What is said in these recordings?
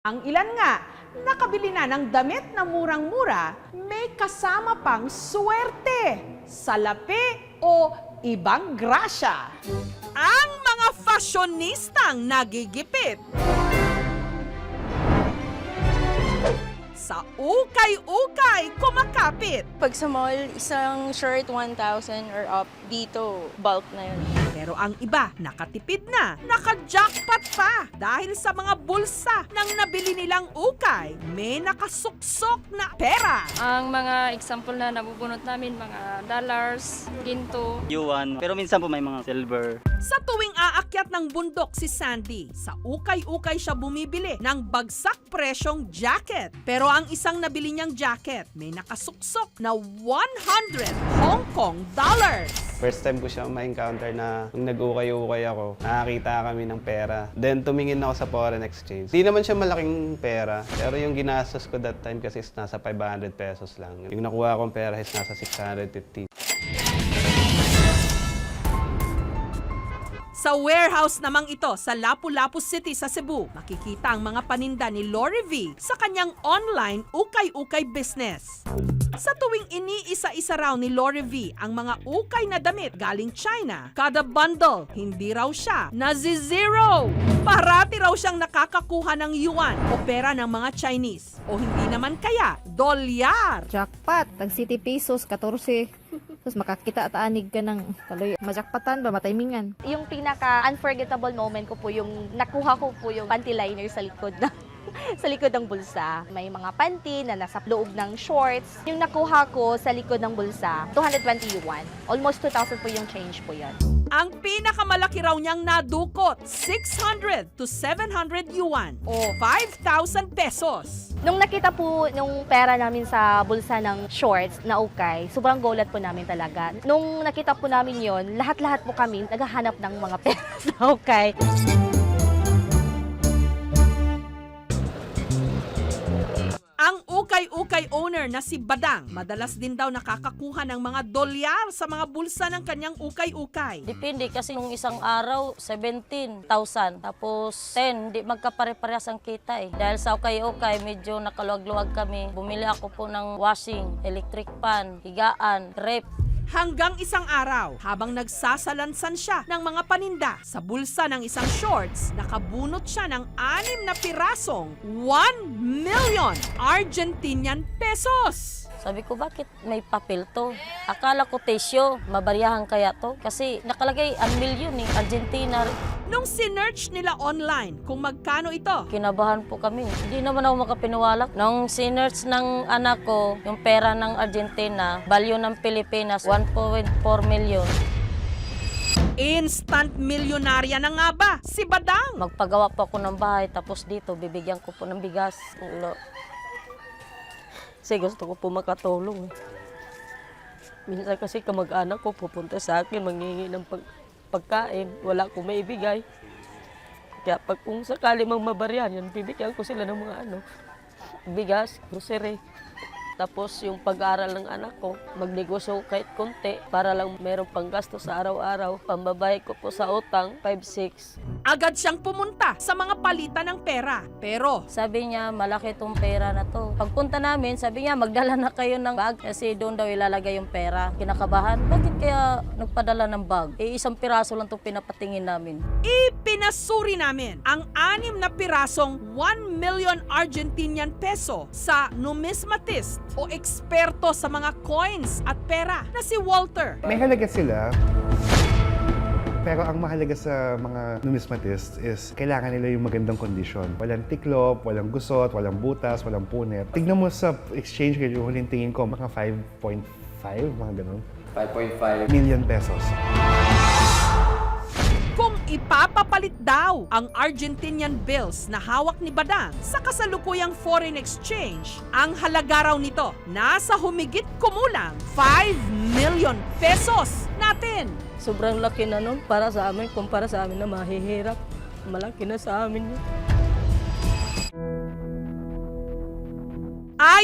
Ang ilan nga, nakabili na ng damit na murang-mura, may kasama pang suwerte, salapi o ibang grasya. Ang mga fashionistang nagigipit. Sa ukay-ukay kumakapit. Pag sa mall, isang shirt 1,000 or up, dito, bulk na yun. Pero ang iba, nakatipid na, naka-jackpot pa dahil sa mga bulsa ng nabili nilang ukay, may nakasuksok na pera. Ang mga example na nabubunot namin, mga dollars, ginto. Yuan, pero minsan po may mga silver. Sa tuwing aakyat ng bundok si Sandy, sa ukay-ukay siya bumibili ng bagsak presyong jacket. Pero ang isang nabili niyang jacket, may nakasuksok na 100 Hong Kong dollars. First time ko siya ma-encounter na nung nag-ukay-ukay ako, nakakita kami ng pera. Then tumingin ako sa foreign exchange. Hindi naman siya malaking pera, pero yung ginastos ko that time kasi is nasa 500 pesos lang. Yung nakuha kong pera is nasa 650. Sa warehouse namang ito sa Lapu-Lapu City sa Cebu, makikita ang mga paninda ni Lori V sa kanyang online ukay-ukay business. Sa tuwing iniisa-isa raw ni Lori V ang mga ukay na damit galing China, kada bundle, hindi raw siya nazi-zero. Parati raw siyang nakakakuha ng yuan o pera ng mga Chinese. O hindi naman kaya, dolyar. Jackpot, tag City Pesos, 14. Tapos makakita at anig ka ng kaloy. Majakpatan ba, matimingan. Yung pinaka-unforgettable moment ko po yung nakuha ko po yung panty liner sa likod na sa likod ng bulsa. May mga panty na nasa loob ng shorts. Yung nakuha ko sa likod ng bulsa, 220 yuan. Almost 2,000 po yung change po yun. Ang pinakamalaki raw niyang nadukot, 600 to 700 yuan o 5,000 pesos. Nung nakita po yung pera namin sa bulsa ng shorts na ukay, sobrang gulat po namin talaga. Nung nakita po namin yon, lahat-lahat po kami naghahanap ng mga pera sa ukay. Ang ukay-ukay owner na si Badang, madalas din daw nakakakuha ng mga dolyar sa mga bulsa ng kanyang ukay-ukay. Depende kasi yung isang araw, 17,000. Tapos 10, hindi magkapare-parehas ang kita eh. Dahil sa ukay-ukay, medyo nakaluwag-luwag kami. Bumili ako po ng washing, electric pan, higaan, rep. Hanggang isang araw, habang nagsasalansan siya ng mga paninda sa bulsa ng isang shorts, nakabunot siya ng 6 na pirasong 1 million Argentinian pesos. Sabi ko, bakit may papel to? Akala ko tesyo, mabariyahan kaya to? Kasi nakalagay 1 million eh, Argentina. Nung sinearch nila online kung magkano ito, Kinabahan po kami. Hindi naman ako makapiniwala. Nung sinerch ng anak ko, yung pera ng Argentina, value ng Pilipinas, 1.4 million. instant milyonarya na nga ba si Badang? Magpagawa po ako ng bahay, tapos dito, bibigyan ko po ng bigas. Kasi gusto ko po makatulong. Minsan kasi kamag-anak ko pupunta sa akin, manghingi ng pagkain, wala ko maibigay. Kaya pag kung sakali mang mabaryan, yan, bibigyan ko sila ng mga bigas, grocery. Tapos yung pag-aaral ng anak ko, magnegosyo kahit konti para lang meron pang gasto sa araw-araw. Pambabayad ko po sa utang, 5-6. Agad siyang pumunta sa mga palitan ng pera. Pero Sabi niya, malaki itong pera na to. Pagpunta namin, sabi niya, magdala na kayo ng bag kasi doon daw ilalagay yung pera. Kinakabahan, bakit kaya nagpadala ng bag? Isang piraso lang itong pinapatingin namin. ipinasuri namin ang 6 na pirasong 1 million Argentinian peso sa numismatist o eksperto sa mga coins at pera na si Walter. May halaga sila, pero ang mahalaga sa mga numismatist is kailangan nila yung magandang kondisyon. Walang tiklop, walang gusot, walang butas, walang punit. Tignan mo sa exchange rate, yung huling tingin ko, mga 5.5, mga ganun. 5.5 million pesos. Kung ipapapalit daw ang Argentinian bills na hawak ni Badang sa kasalukuyang foreign exchange, ang halaga raw nito nasa humigit kumulang 5 million pesos natin. Sobrang laki na nun para sa amin, kumpara sa amin na mahihirap. Malaki na sa amin yun.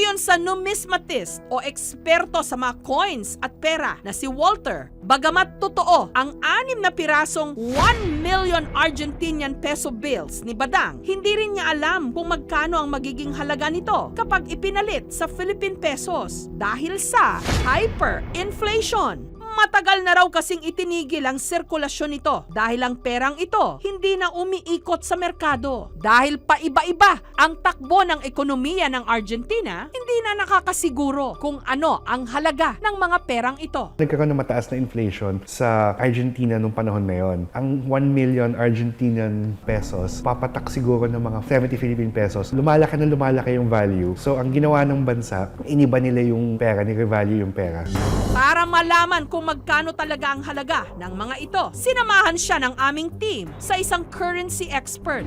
Ayon sa numismatist o eksperto sa mga coins at pera na si Walter, bagamat totoo ang 6 na pirasong 1 million Argentinian peso bills ni Badang, hindi rin niya alam kung magkano ang magiging halaga nito kapag ipinalit sa Philippine pesos dahil sa hyperinflation. Matagal na raw kasing itinigil ang sirkulasyon nito dahil ang perang ito hindi na umiikot sa merkado. Dahil paiba-iba ang takbo ng ekonomiya ng Argentina, hindi na nakakasiguro kung ano ang halaga ng mga perang ito. Nagkaroon ng mataas na inflation sa Argentina nung panahon na yon. Ang 1 million Argentinian pesos, papatak siguro ng mga 70 Philippine pesos. Lumalaki na lumalaki yung value. So, ang ginawa ng bansa, iniba nila yung pera, ni-revalue yung pera. Para malaman kung magkano talaga ang halaga ng mga ito, sinamahan siya ng aming team sa isang currency expert.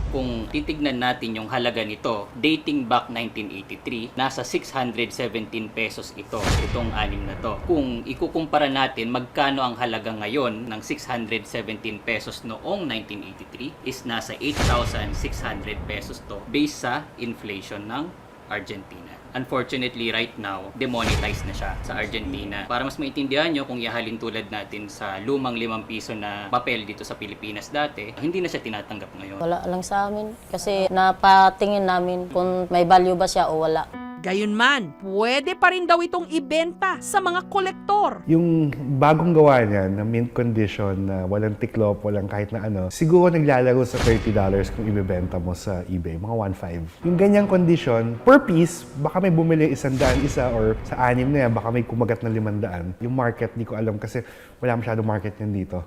Kung titignan natin yung halaga nito, dating back 1983, nasa 617 pesos itong anim na to. Kung ikukumpara natin magkano ang halaga ngayon ng 617 pesos noong 1983 is nasa 8,600 pesos to based sa inflation ng Argentina. Unfortunately, right now, demonetized na siya sa Argentina. Para mas maintindihan nyo, kung ihalin tulad natin sa lumang 5 piso na papel dito sa Pilipinas dati, hindi na siya tinatanggap ngayon. Wala lang sa amin kasi napatingin namin kung may value ba siya o wala. Gayunman, pwede pa rin daw itong ibenta sa mga kolektor. Yung bagong gawa niya na mint condition na walang tiklop, walang kahit na ano, siguro naglalaro sa $30 kung ibebenta mo sa eBay, mga 1.5. Yung ganyang condition, per piece, baka may bumili 100 isa or sa 6 na yan, baka may kumagat na 500. Yung market, di ko alam kasi wala masyadong market yan dito.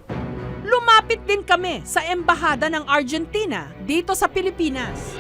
Lumapit din kami sa embahada ng Argentina dito sa Pilipinas.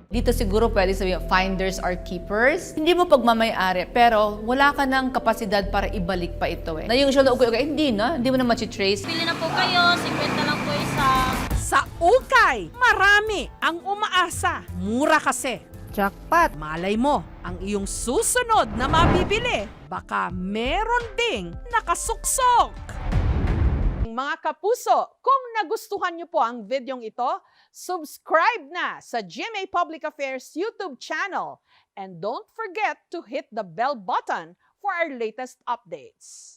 Dito siguro pwede sabihin, finders are keepers. Hindi mo pagmamayari, pero wala ka ng kapasidad para ibalik pa ito eh. Na yung usual na ukay, hindi mo na machi-trace. Pili na po kayo, 50 lang po isa. Sa ukay, marami ang umaasa. Mura kasi. Jackpot! Malay mo, ang iyong susunod na mabibili, baka meron ding nakasuksok. Mga kapuso, kung nagustuhan niyo po ang videong ito, subscribe na sa GMA Public Affairs YouTube channel and don't forget to hit the bell button for our latest updates.